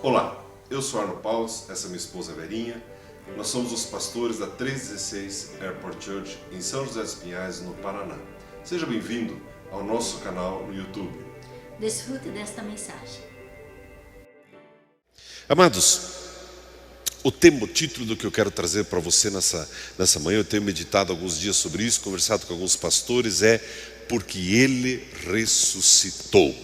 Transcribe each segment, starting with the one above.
Olá, eu sou Arno Paulos, essa é minha esposa Verinha. Nós somos os pastores da 316 Airport Church em São José dos Pinhais, no Paraná. Seja bem-vindo ao nosso canal no YouTube. Desfrute desta mensagem. Amados, o título do que eu quero trazer para você nessa manhã, eu tenho meditado alguns dias sobre isso, conversado com alguns pastores, é porque Ele ressuscitou.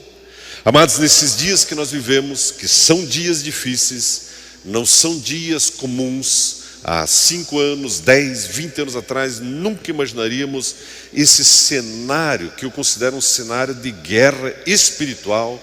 Amados, nesses dias que nós vivemos, que são dias difíceis, não são dias comuns. Há 5 anos, 10, 20 anos atrás, nunca imaginaríamos esse cenário, que eu considero um cenário de guerra espiritual,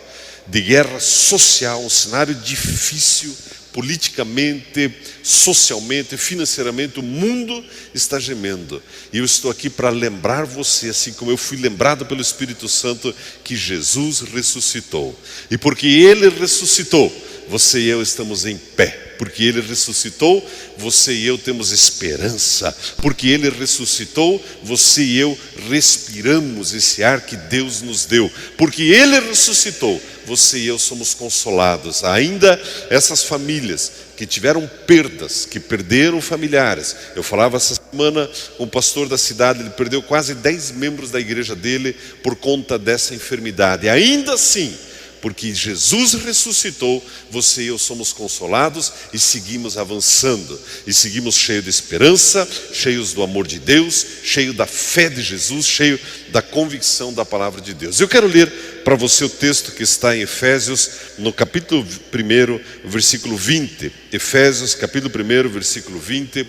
de guerra social, um cenário difícil, politicamente, socialmente, financeiramente. O mundo está gemendo. E eu estou aqui para lembrar você, assim como eu fui lembrado pelo Espírito Santo, que Jesus ressuscitou. E porque Ele ressuscitou, você e eu estamos em pé. Porque Ele ressuscitou, você e eu temos esperança. Porque Ele ressuscitou, você e eu respiramos esse ar que Deus nos deu. Porque Ele ressuscitou, você e eu somos consolados. Ainda essas famílias que tiveram perdas, que perderam familiares. Eu falava essa semana com o pastor da cidade, ele perdeu quase 10 membros da igreja dele por conta dessa enfermidade. Ainda assim, porque Jesus ressuscitou, você e eu somos consolados e seguimos avançando. E seguimos cheios de esperança, cheios do amor de Deus, cheios da fé de Jesus, cheios da convicção da palavra de Deus. Eu quero ler para você o texto que está em Efésios, no capítulo 1, versículo 20. Efésios, capítulo 1, versículo 20.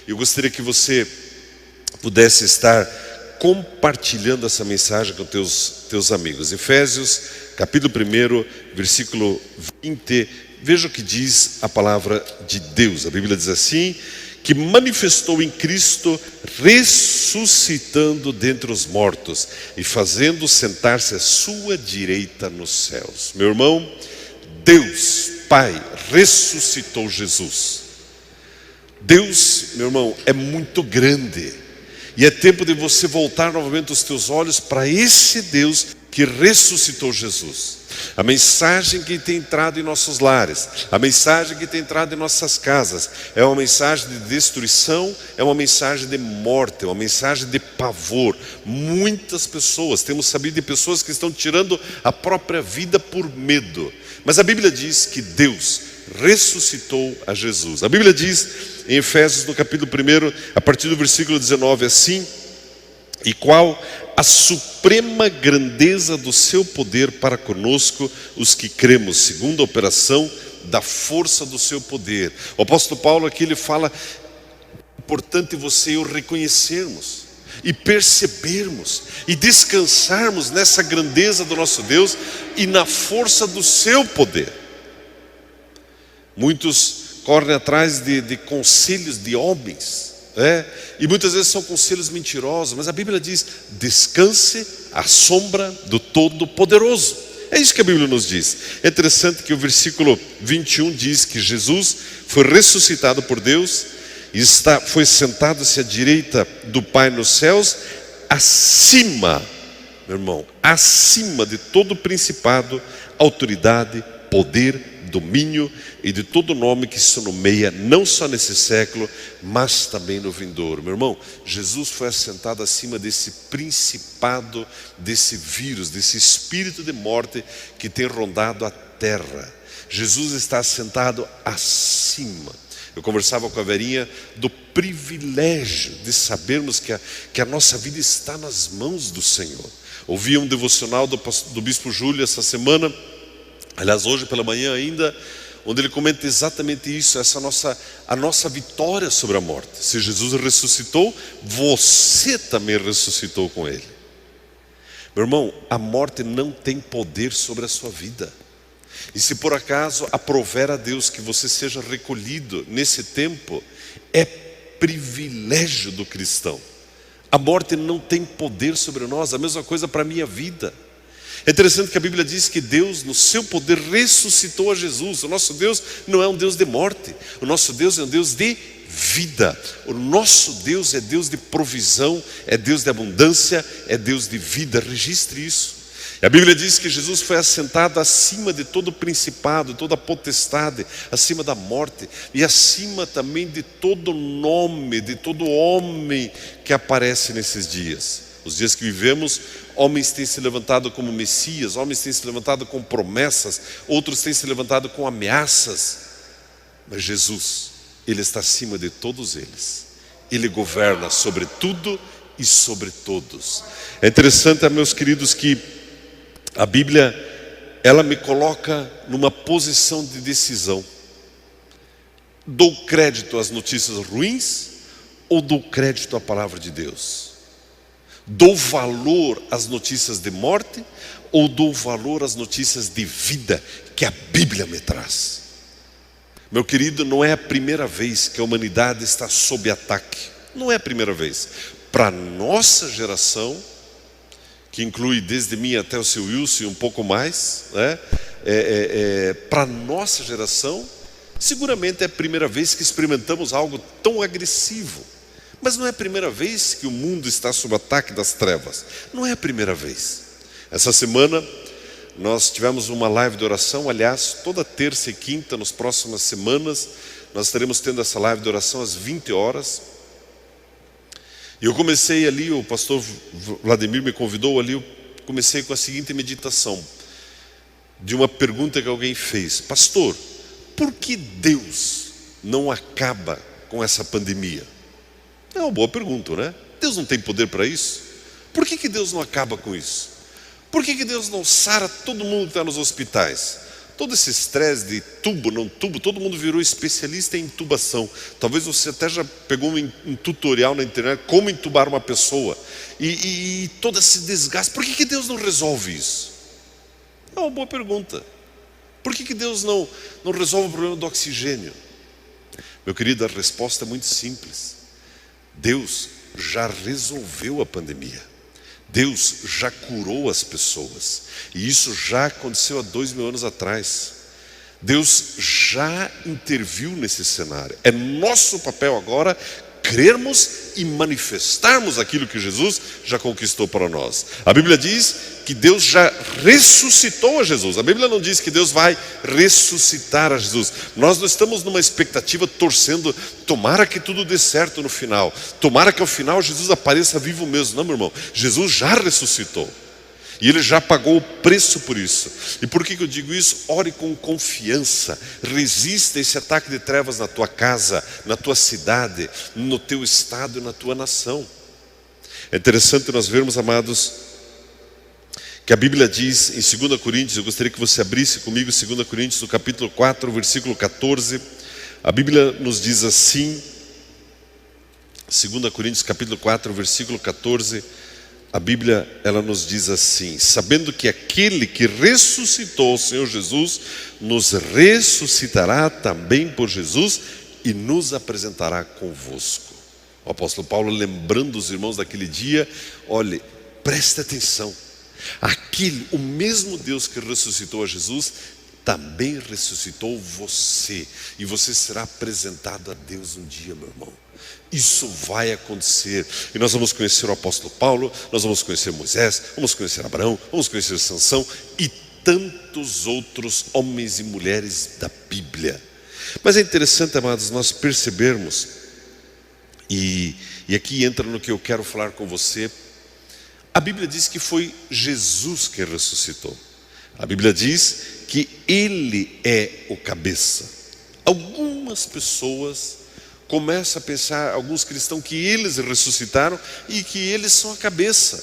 Eu gostaria que você pudesse estar compartilhando essa mensagem com teus amigos. Efésios, capítulo 1, versículo 20, veja o que diz a palavra de Deus. A Bíblia diz assim, que manifestou em Cristo, ressuscitando dentre os mortos e fazendo sentar-se à sua direita nos céus. Meu irmão, Deus, Pai, ressuscitou Jesus. Deus, meu irmão, é muito grande. E é tempo de você voltar novamente os teus olhos para esse Deus que ressuscitou Jesus. A mensagem que tem entrado em nossos lares, a mensagem que tem entrado em nossas casas, é uma mensagem de destruição, é uma mensagem de morte, é uma mensagem de pavor. Muitas pessoas, temos sabido de pessoas que estão tirando a própria vida por medo. Mas a Bíblia diz que Deus ressuscitou a Jesus. A Bíblia diz em Efésios, no capítulo 1, a partir do versículo 19, assim: e qual a suprema grandeza do seu poder para conosco, os que cremos, segundo a operação da força do seu poder. O apóstolo Paulo aqui ele fala, importante você e eu reconhecermos, e percebermos, e descansarmos nessa grandeza do nosso Deus, e na força do seu poder. Muitos correm atrás de conselhos de homens, e muitas vezes são conselhos mentirosos, mas a Bíblia diz, descanse à sombra do Todo-Poderoso. É isso que a Bíblia nos diz. É interessante que o versículo 21 diz que Jesus foi ressuscitado por Deus e foi sentado-se à direita do Pai nos céus, acima, meu irmão, acima de todo principado, autoridade, poder, domínio e de todo nome que se nomeia, não só nesse século, mas também no vindouro. Meu irmão, Jesus foi assentado acima desse principado, desse vírus, desse espírito de morte que tem rondado a terra. Jesus está assentado acima. Eu conversava com a Verinha do privilégio de sabermos que a nossa vida está nas mãos do Senhor. Ouvi um devocional do Bispo Júlio essa semana, aliás, hoje pela manhã ainda, onde ele comenta exatamente isso, a nossa vitória sobre a morte. Se Jesus ressuscitou, você também ressuscitou com Ele. Meu irmão, a morte não tem poder sobre a sua vida. E se por acaso aprover a Deus que você seja recolhido nesse tempo, é privilégio do cristão. A morte não tem poder sobre nós, a mesma coisa para a minha vida. É interessante que a Bíblia diz que Deus, no seu poder, ressuscitou a Jesus. O nosso Deus não é um Deus de morte. O nosso Deus é um Deus de vida. O nosso Deus é Deus de provisão, é Deus de abundância, é Deus de vida. Registre isso. E a Bíblia diz que Jesus foi assentado acima de todo principado, toda potestade, acima da morte e acima também de todo nome, de todo homem que aparece nesses dias. Os dias que vivemos, homens têm se levantado como Messias, homens têm se levantado com promessas, outros têm se levantado com ameaças. Mas Jesus, Ele está acima de todos eles. Ele governa sobre tudo e sobre todos. É interessante, meus queridos, que a Bíblia, ela me coloca numa posição de decisão. Dou crédito às notícias ruins ou dou crédito à palavra de Deus? Dou valor às notícias de morte ou dou valor às notícias de vida que a Bíblia me traz? Meu querido, não é a primeira vez que a humanidade está sob ataque. Não é a primeira vez. Para a nossa geração, que inclui desde mim até o seu Wilson e um pouco mais, né? Para a nossa geração, seguramente é a primeira vez que experimentamos algo tão agressivo. Mas não é a primeira vez que o mundo está sob ataque das trevas. Não é a primeira vez. Essa semana nós tivemos uma live de oração. Aliás, toda terça e quinta, nas próximas semanas, nós estaremos tendo essa live de oração às 20 horas. E eu comecei ali, o pastor Vladimir me convidou ali, eu comecei com a seguinte meditação, de uma pergunta que alguém fez: pastor, por que Deus não acaba com essa pandemia? É uma boa pergunta, né? Deus não tem poder para isso? Por que Deus não acaba com isso? Por que Deus não sara todo mundo que está nos hospitais? Todo esse estresse de tubo, não tubo, todo mundo virou especialista em intubação. Talvez você até já pegou um tutorial na internet, como intubar uma pessoa. E todo esse desgaste, por que Deus não resolve isso? É uma boa pergunta. Por que Deus não resolve o problema do oxigênio? Meu querido, a resposta é muito simples. Deus já resolveu a pandemia. Deus já curou as pessoas. E isso já aconteceu há 2000 anos atrás. Deus já interviu nesse cenário. É nosso papel agora crermos e manifestarmos aquilo que Jesus já conquistou para nós. A Bíblia diz que Deus já ressuscitou a Jesus. A Bíblia não diz que Deus vai ressuscitar a Jesus. Nós não estamos numa expectativa torcendo, tomara que tudo dê certo no final. Tomara que ao final Jesus apareça vivo mesmo. Não, meu irmão, Jesus já ressuscitou. E Ele já pagou o preço por isso. E por que eu digo isso? Ore com confiança. Resista esse ataque de trevas na tua casa, na tua cidade, no teu estado e na tua nação. É interessante nós vermos, amados, que a Bíblia diz em 2 Coríntios, eu gostaria que você abrisse comigo 2 Coríntios, no capítulo 4, versículo 14. A Bíblia nos diz assim, 2 Coríntios capítulo 4, versículo 14, a Bíblia, ela nos diz assim: sabendo que aquele que ressuscitou o Senhor Jesus, nos ressuscitará também por Jesus e nos apresentará convosco. O apóstolo Paulo lembrando os irmãos daquele dia: olhe, preste atenção, o mesmo Deus que ressuscitou a Jesus, também ressuscitou você, e você será apresentado a Deus um dia, meu irmão. Isso vai acontecer, e nós vamos conhecer o apóstolo Paulo, nós vamos conhecer Moisés, vamos conhecer Abraão, vamos conhecer Sansão e tantos outros homens e mulheres da Bíblia. Mas é interessante, amados, nós percebermos, e aqui entra no que eu quero falar com você. A Bíblia diz que foi Jesus que ressuscitou. A Bíblia diz que Ele é o cabeça. Algumas pessoas começam a pensar, alguns cristãos, que eles ressuscitaram e que eles são a cabeça.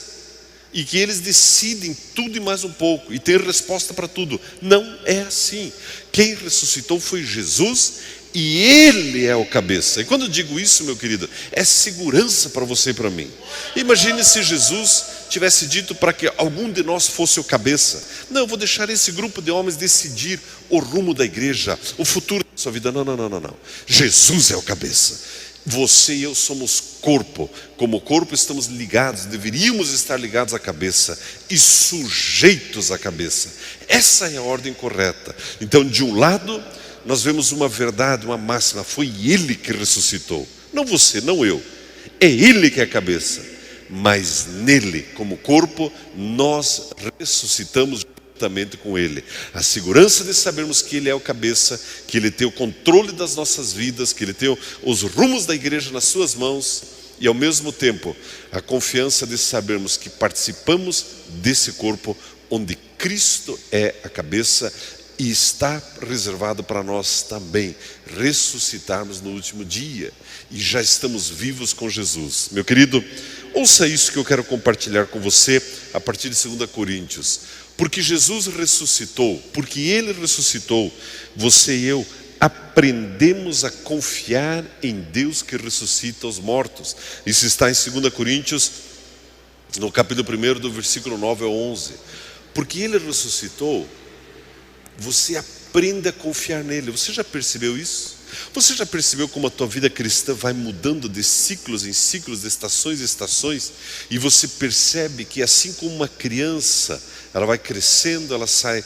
E que eles decidem tudo e mais um pouco, e têm resposta para tudo. Não é assim. Quem ressuscitou foi Jesus, e Ele é o cabeça. E quando eu digo isso, meu querido, é segurança para você e para mim. Imagine se Jesus tivesse dito para que algum de nós fosse o cabeça. Não, eu vou deixar esse grupo de homens decidir o rumo da igreja, o futuro da sua vida. Não. Jesus é o cabeça. Você e eu somos corpo. Como corpo estamos ligados, deveríamos estar ligados à cabeça e sujeitos à cabeça. Essa é a ordem correta. Então, de um lado, nós vemos uma verdade, uma máxima: foi Ele que ressuscitou. Não você, não eu. É Ele que é a cabeça. mas nele, como corpo, nós ressuscitamos juntamente com ele. A segurança de sabermos que ele é o cabeça, que ele tem o controle das nossas vidas, que ele tem os rumos da igreja nas suas mãos, e ao mesmo tempo a confiança de sabermos que participamos desse corpo onde Cristo é a cabeça, e está reservado para nós também ressuscitarmos no último dia, e já estamos vivos com Jesus. Meu querido, ouça isso que eu quero compartilhar com você a partir de 2 Coríntios. Porque Jesus ressuscitou, porque Ele ressuscitou, você e eu aprendemos a confiar em Deus que ressuscita os mortos. Isso está em 2 Coríntios, no capítulo 1, do versículo 9 ao 11. Porque Ele ressuscitou, você aprende a confiar nele. Você já percebeu isso? Você já percebeu como a tua vida cristã vai mudando de ciclos em ciclos, de estações em estações, e você percebe que assim como uma criança, ela vai crescendo, ela sai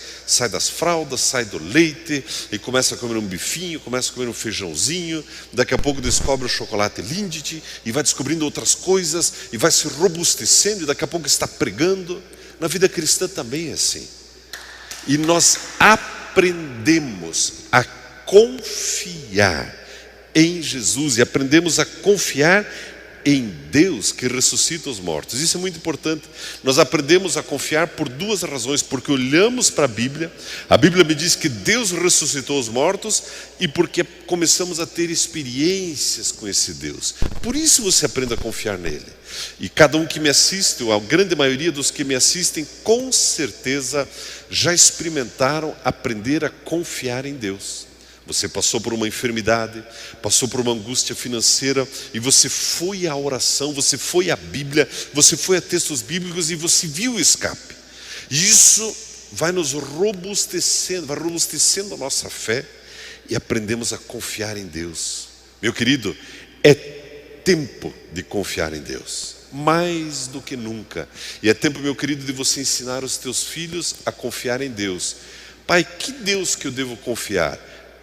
das fraldas, sai do leite, e começa a comer um bifinho, começa a comer um feijãozinho, daqui a pouco descobre o chocolate Lindt, e vai descobrindo outras coisas, e vai se robustecendo, e daqui a pouco está pregando. Na vida cristã também é assim. E nós aprendemos a confiar em Jesus, e aprendemos a confiar em Deus que ressuscita os mortos. Isso é muito importante. Nós aprendemos a confiar por duas razões: porque olhamos para a Bíblia me diz que Deus ressuscitou os mortos, e porque começamos a ter experiências com esse Deus. Por isso você aprende a confiar nele. E cada um que me assiste, ou a grande maioria dos que me assistem, com certeza já experimentaram aprender a confiar em Deus. Você passou por uma enfermidade, passou por uma angústia financeira, e você foi à oração, você foi à Bíblia, você foi a textos bíblicos, e você viu o escape. E isso vai nos robustecendo, vai robustecendo a nossa fé, e aprendemos a confiar em Deus. Meu querido, é tempo de confiar em Deus, mais do que nunca. E é tempo, meu querido, de você ensinar os teus filhos a confiar em Deus. Pai, que Deus que eu devo confiar?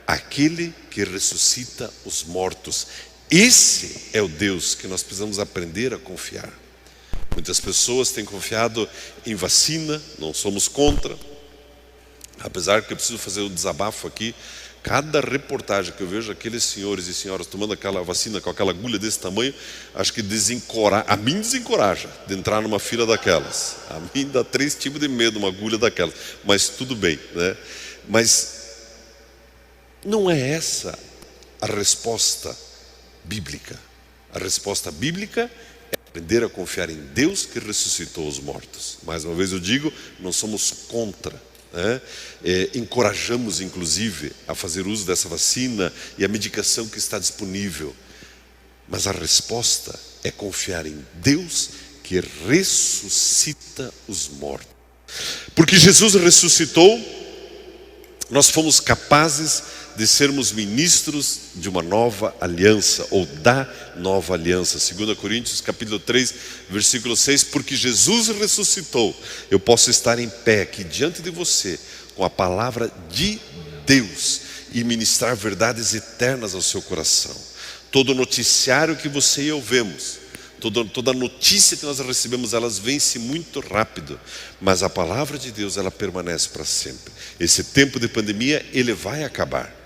Aquele que ressuscita os mortos. Esse é o Deus que nós precisamos aprender a confiar. Muitas pessoas têm confiado em vacina, não somos contra. Apesar que eu preciso fazer um desabafo aqui. Cada reportagem que eu vejo aqueles senhores e senhoras tomando aquela vacina com aquela agulha desse tamanho, acho que a mim desencoraja de entrar numa fila daquelas. A mim dá 3 tipos de medo uma agulha daquelas, mas tudo bem, né? Mas não é essa a resposta bíblica. A resposta bíblica é aprender a confiar em Deus que ressuscitou os mortos. Mais uma vez eu digo, não somos contra, né? Encorajamos inclusive a fazer uso dessa vacina e a medicação que está disponível. Mas a resposta é confiar em Deus que ressuscita os mortos. Porque Jesus ressuscitou, nós fomos capazes de sermos ministros de uma nova aliança, ou da nova aliança. 2 Coríntios capítulo 3, versículo 6, porque Jesus ressuscitou, eu posso estar em pé aqui diante de você, com a palavra de Deus, e ministrar verdades eternas ao seu coração. Todo noticiário que você e eu vemos, toda notícia que nós recebemos, elas vêm-se muito rápido, mas a palavra de Deus, ela permanece para sempre. Esse tempo de pandemia, ele vai acabar.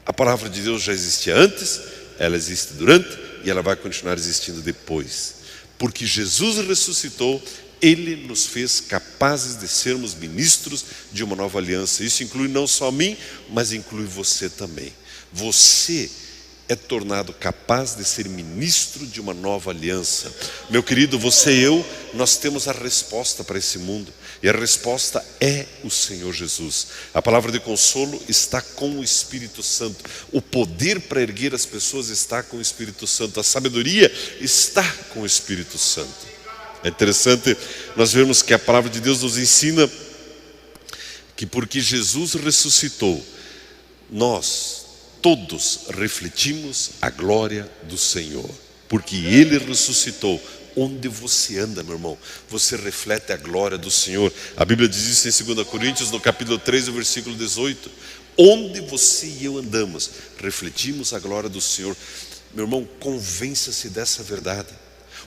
A palavra de Deus já existia antes, ela existe durante, e ela vai continuar existindo depois. Porque Jesus ressuscitou, Ele nos fez capazes de sermos ministros de uma nova aliança. Isso inclui não só a mim, mas inclui você também. Você é tornado capaz de ser ministro de uma nova aliança. Meu querido, você e eu, nós temos a resposta para esse mundo. E a resposta é o Senhor Jesus. A palavra de consolo está com o Espírito Santo. O poder para erguer as pessoas está com o Espírito Santo. A sabedoria está com o Espírito Santo. É interessante nós vermos que a palavra de Deus nos ensina que porque Jesus ressuscitou, nós todos refletimos a glória do Senhor. Porque Ele ressuscitou. Onde você anda, meu irmão, você reflete a glória do Senhor. A Bíblia diz isso em 2 Coríntios, no capítulo 3, no versículo 18. Onde você e eu andamos, refletimos a glória do Senhor. Meu irmão, convença-se dessa verdade.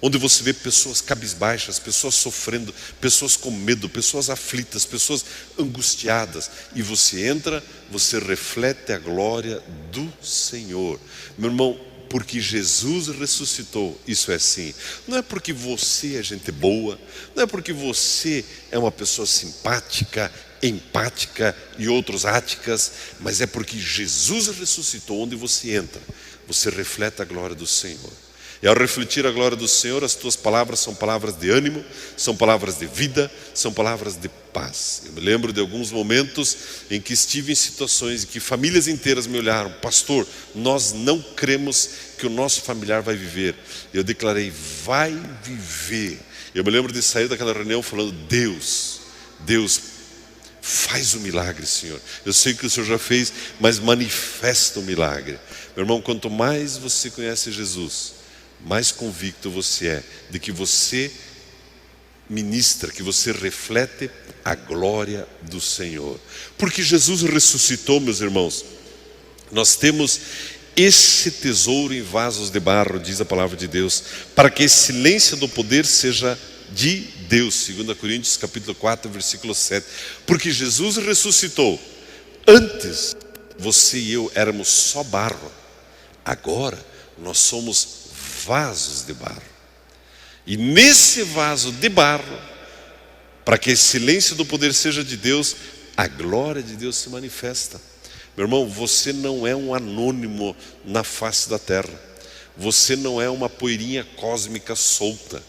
onde você vê pessoas cabisbaixas, pessoas sofrendo, pessoas com medo, pessoas aflitas, pessoas angustiadas, e você entra, você reflete a glória do Senhor. Meu irmão, porque Jesus ressuscitou, isso é assim. Não é porque você é gente boa, não é porque você é uma pessoa simpática, empática e outros áticas, mas é porque Jesus ressuscitou. Onde você entra, você reflete a glória do Senhor. E ao refletir a glória do Senhor, as tuas palavras são palavras de ânimo, são palavras de vida, são palavras de paz. Eu me lembro de alguns momentos em que estive em situações em que famílias inteiras me olharam: pastor, nós não cremos que o nosso familiar vai viver. Eu declarei: vai viver. Eu me lembro de sair daquela reunião falando: Deus, faz o milagre, Senhor. Eu sei que o Senhor já fez, mas manifesta o milagre. Meu irmão, quanto mais você conhece Jesus, mais convicto você é de que você ministra, que você reflete a glória do Senhor. Porque Jesus ressuscitou, meus irmãos. Nós temos esse tesouro em vasos de barro, diz a palavra de Deus, para que a excelência do poder seja de Deus. 2 Coríntios capítulo 4, versículo 7. Porque Jesus ressuscitou. Antes, você e eu éramos só barro. Agora, nós somos vasos de barro. E nesse vaso de barro, para que a excelência do poder seja de Deus, a glória de Deus se manifesta. Meu irmão, você não é um anônimo na face da terra. Você não é uma poeirinha cósmica solta.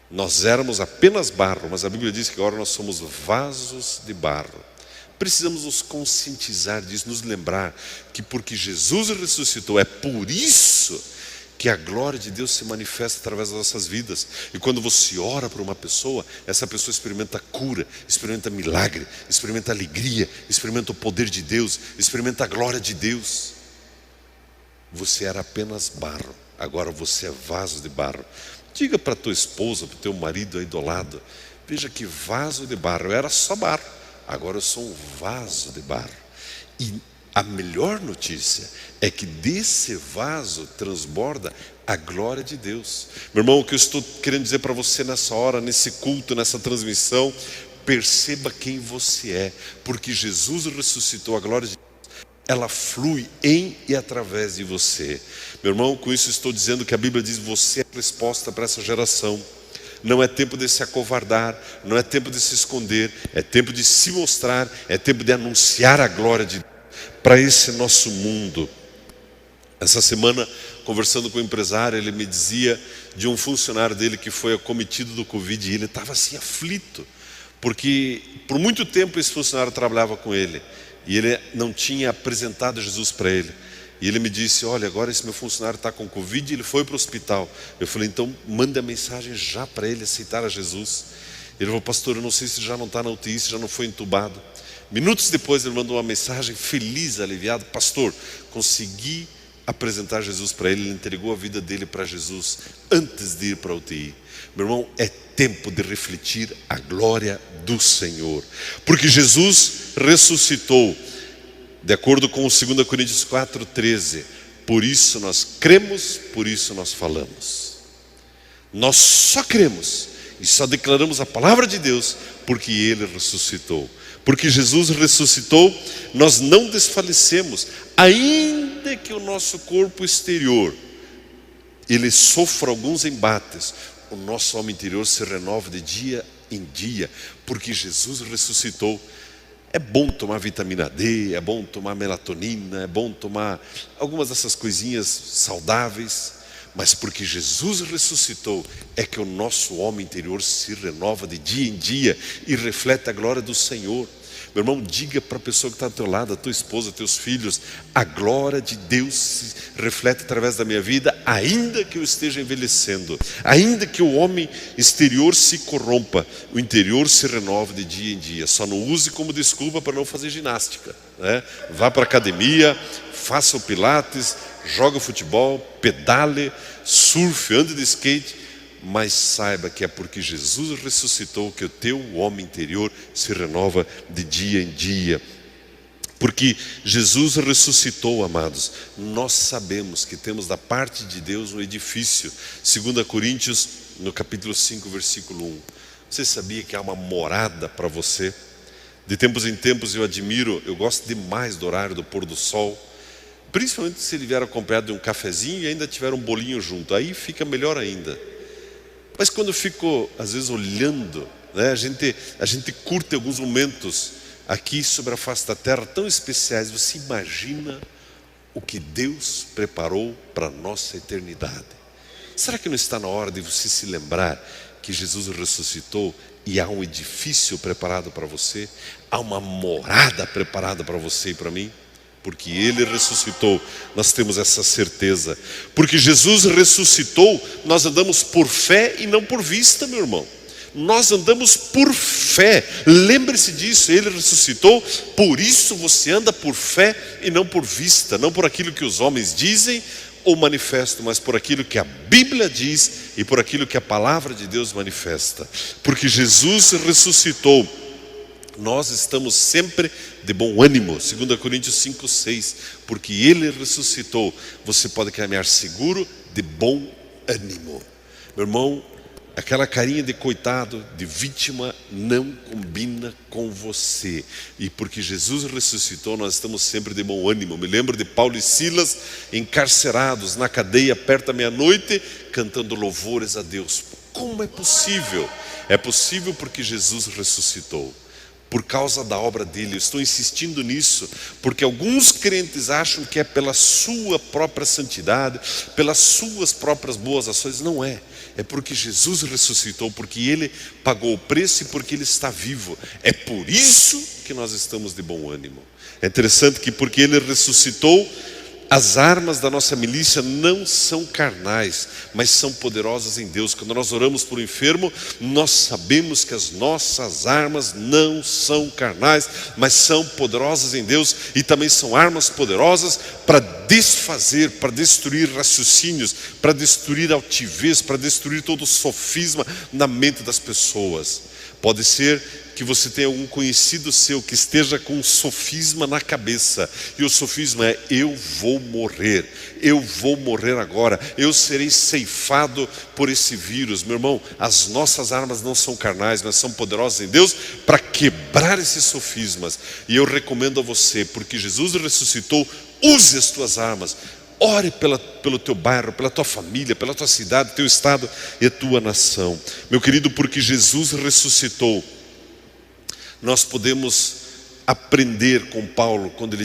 Nós éramos apenas barro, mas a Bíblia diz que agora nós somos vasos de barro. Precisamos nos conscientizar disso, nos lembrar que porque Jesus ressuscitou, é por isso que a glória de Deus se manifesta através das nossas vidas. E quando você ora por uma pessoa, essa pessoa experimenta cura, experimenta milagre, experimenta alegria, experimenta o poder de Deus, experimenta a glória de Deus. Você era apenas barro, agora você é vaso de barro. Diga para tua esposa, para o teu marido aí do lado: veja que vaso de barro, eu era só barro, agora eu sou um vaso de barro. E a melhor notícia é que desse vaso transborda a glória de Deus. Meu irmão, o que eu estou querendo dizer para você nessa hora, nesse culto, nessa transmissão: perceba quem você é, porque Jesus ressuscitou. A glória de Deus, ela flui em e através de você. Meu irmão, com isso estou dizendo que a Bíblia diz: você é a resposta para essa geração. Não é tempo de se acovardar, não é tempo de se esconder, é tempo de se mostrar, é tempo de anunciar a glória de Deus para esse nosso mundo. Essa semana, conversando com um empresário, ele me dizia de um funcionário dele que foi acometido do Covid, e ele estava assim aflito, porque por muito tempo esse funcionário trabalhava com ele, e ele não tinha apresentado Jesus para ele. E ele me disse: olha, agora esse meu funcionário está com Covid e ele foi para o hospital. Eu falei: então manda a mensagem já para ele aceitar a Jesus. Ele falou: pastor, eu não sei se já não está na UTI, se já não foi entubado. Minutos depois ele mandou uma mensagem feliz, aliviado: pastor, consegui apresentar Jesus para ele. Ele entregou a vida dele para Jesus antes de ir para a UTI. Meu irmão, é tempo de refletir a glória do Senhor, porque Jesus ressuscitou, de acordo com 2 Coríntios 4,13. Por isso nós cremos, por isso nós falamos. Nós só cremos e só declaramos a palavra de Deus porque Ele ressuscitou. Porque Jesus ressuscitou, nós não desfalecemos, ainda que o nosso corpo exterior ele sofra alguns embates, o nosso homem interior se renova de dia em dia, porque Jesus ressuscitou. É bom tomar vitamina D, é bom tomar melatonina, é bom tomar algumas dessas coisinhas saudáveis, mas porque Jesus ressuscitou é que o nosso homem interior se renova de dia em dia e reflete a glória do Senhor. Meu irmão, diga para a pessoa que está ao teu lado, a tua esposa, teus filhos: a glória de Deus se reflete através da minha vida, ainda que eu esteja envelhecendo, ainda que o homem exterior se corrompa, o interior se renova de dia em dia. Só não use como desculpa para não fazer ginástica, né? Vá para a academia, faça o pilates, joga futebol, pedale, surfe, ande de skate, mas saiba que é porque Jesus ressuscitou que o teu homem interior se renova de dia em dia. Porque Jesus ressuscitou, amados. Nós sabemos que temos da parte de Deus um edifício. 2 Coríntios, no capítulo 5, versículo 1. Você sabia que há uma morada para você? De tempos em tempos eu gosto demais do horário do pôr do sol. Principalmente se ele vier acompanhado de um cafezinho e ainda tiver um bolinho junto. Aí fica melhor ainda. Mas quando eu fico, às vezes, olhando, né, a gente curte alguns momentos aqui sobre a face da terra tão especiais. Você imagina o que Deus preparou para a nossa eternidade? Será que não está na hora de você se lembrar que Jesus ressuscitou e há um edifício preparado para você? Há uma morada preparada para você e para mim? Porque Ele ressuscitou, nós temos essa certeza. Porque Jesus ressuscitou, nós andamos por fé e não por vista, meu irmão. Nós andamos por fé. Lembre-se disso, Ele ressuscitou, por isso você anda por fé e não por vista. Não por aquilo que os homens dizem ou manifestam, mas por aquilo que a Bíblia diz e por aquilo que a palavra de Deus manifesta. Porque Jesus ressuscitou, nós estamos sempre de bom ânimo. 2 Coríntios 5, 6. Porque Ele ressuscitou, você pode caminhar seguro, de bom ânimo. Meu irmão, aquela carinha de coitado, de vítima, não combina com você. E porque Jesus ressuscitou, nós estamos sempre de bom ânimo. Me lembro de Paulo e Silas encarcerados na cadeia perto da meia-noite, cantando louvores a Deus. Como é possível? É possível porque Jesus ressuscitou. Por causa da obra dele. Eu estou insistindo nisso, porque alguns crentes acham que é pela sua própria santidade, pelas suas próprias boas ações. Não é. É porque Jesus ressuscitou, porque Ele pagou o preço e porque Ele está vivo. É por isso que nós estamos de bom ânimo. É interessante que porque Ele ressuscitou, as armas da nossa milícia não são carnais, mas são poderosas em Deus. Quando nós oramos por um enfermo, nós sabemos que as nossas armas não são carnais, mas são poderosas em Deus. E também são armas poderosas para desfazer, para destruir raciocínios, para destruir altivez, para destruir todo sofisma na mente das pessoas. Pode ser que você tenha algum conhecido seu que esteja com um sofisma na cabeça. E o sofisma é: eu vou morrer agora, eu serei ceifado por esse vírus. Meu irmão, as nossas armas não são carnais, mas são poderosas em Deus para quebrar esses sofismas. E eu recomendo a você, porque Jesus ressuscitou, use as tuas armas. Ore pelo teu bairro, pela tua família, pela tua cidade, teu estado e a tua nação. Meu querido, porque Jesus ressuscitou, nós podemos aprender com Paulo quando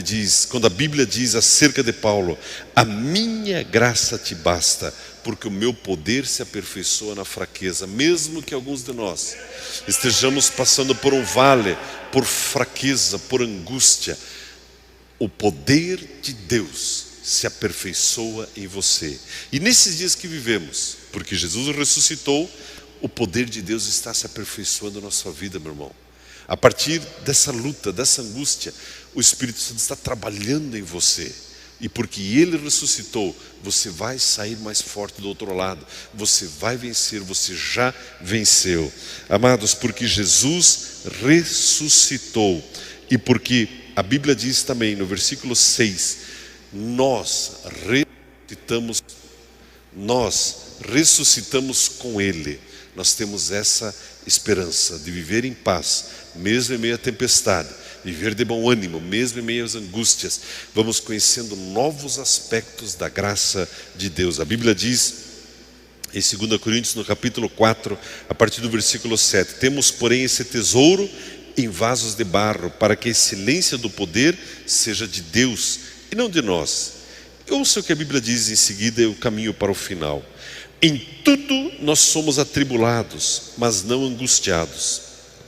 a Bíblia diz acerca de Paulo: a minha graça te basta, porque o meu poder se aperfeiçoa na fraqueza. Mesmo que alguns de nós estejamos passando por um vale, por fraqueza, por angústia, o poder de Deus se aperfeiçoa em você. E nesses dias que vivemos, porque Jesus ressuscitou, o poder de Deus está se aperfeiçoando na sua vida, meu irmão. A partir dessa luta, dessa angústia, o Espírito Santo está trabalhando em você. E porque Ele ressuscitou, você vai sair mais forte do outro lado. Você vai vencer, você já venceu. Amados, porque Jesus ressuscitou. E porque a Bíblia diz também no versículo 6, nós ressuscitamos com Ele. Nós temos essa esperança de viver em paz, mesmo em meio à tempestade, viver de bom ânimo, mesmo em meio às angústias. Vamos conhecendo novos aspectos da graça de Deus. A Bíblia diz em 2 Coríntios, no capítulo 4, a partir do versículo 7, temos, porém, esse tesouro em vasos de barro, para que a excelência do poder seja de Deus e não de nós. Ouça o que a Bíblia diz em seguida, eu caminho para o final. Em tudo nós somos atribulados, mas não angustiados,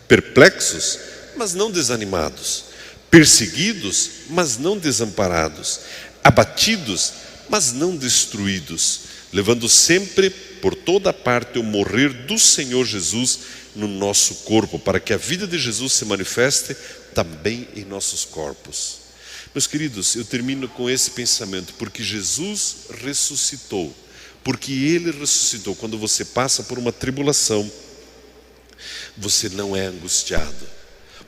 perplexos, mas não desanimados, perseguidos, mas não desamparados, abatidos, mas não destruídos, levando sempre por toda parte o morrer do Senhor Jesus no nosso corpo, para que a vida de Jesus se manifeste também em nossos corpos. Meus queridos, eu termino com esse pensamento, porque Jesus ressuscitou. Porque Ele ressuscitou. Quando você passa por uma tribulação, você não é angustiado.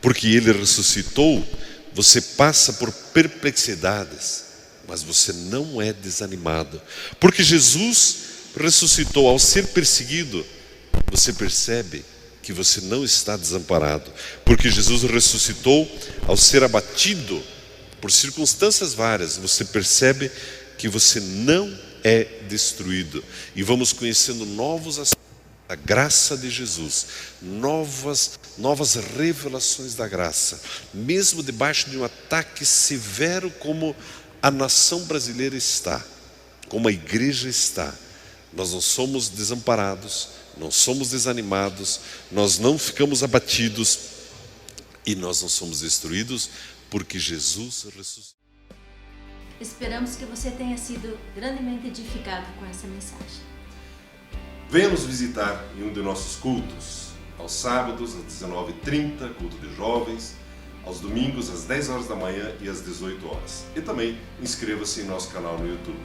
Porque Ele ressuscitou, você passa por perplexidades, mas você não é desanimado, porque Jesus ressuscitou. Ao ser perseguido, você percebe que você não está desamparado, porque Jesus ressuscitou. Ao ser abatido por circunstâncias várias, você percebe que você não é destruído. E vamos conhecendo novos aspectos da graça de Jesus, novas revelações da graça, mesmo debaixo de um ataque severo como a nação brasileira está, como a igreja está. Nós não somos desamparados, não somos desanimados, nós não ficamos abatidos e nós não somos destruídos, porque Jesus ressuscitou. Esperamos que você tenha sido grandemente edificado com essa mensagem. Venha nos visitar em um de nossos cultos, aos sábados às 19h30, culto de jovens, aos domingos às 10 horas da manhã e às 18 horas. E também inscreva-se em nosso canal no YouTube.